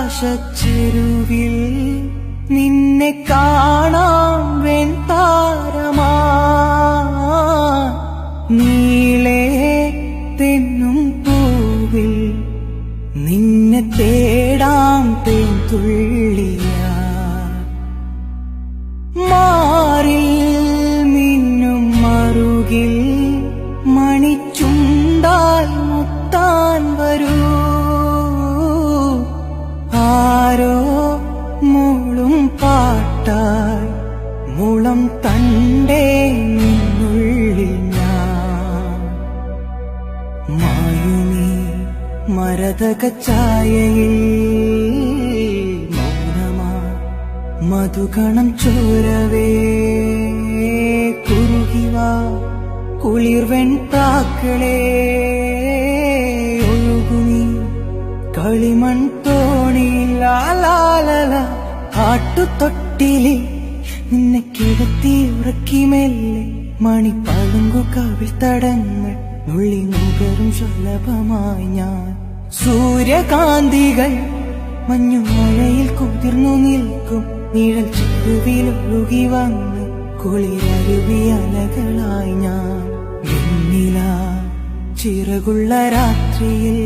ആകാശച്ചെരുവിൽ നിന്നെ കാണാം വെൺതാരമാ നീളേ തെന്നും പൂവിൽ നിന്നെ തേടാം തേൻതുള്ളിയാ മാറിൽ മിന്നും മറുകിൽ മണിച്ചുണ്ടാൽ മുത്താൻ വരൂ ആരോ മൂളും പാട്ടാൽ മുളം തണ്ടേ നിന്നുള്ളിൽ ഞാൻ മായുമീ മരതകച്ചായയിൽ മൗനമാ മധുകണം ചോരവേ കുറുകിവാ കുളിർവെൺ പ്രാക്കളേ ഒഴുകുമീ കളിമൺ തോണിയിലാലാലല ആട്ടുതൊട്ടിലിൽ നിന്നെ കിടത്തി ഉറക്കി മെല്ലെ മണിപ്പളുങ്കു കവിൾ തടങ്ങൾ നുള്ളി നുകരും ശലഭമായി ഞാൻ സൂര്യകാന്തികൾ മഞ്ഞുമഴയിൽ കുതിർന്നു നിൽക്കും നിഴൽ ചെരുവിലൊഴുകി വന്ന് കുളിരരുവി അലകളായി ഞാൻ വെണ്ണില ചിറകുള്ള രാത്രിയിൽ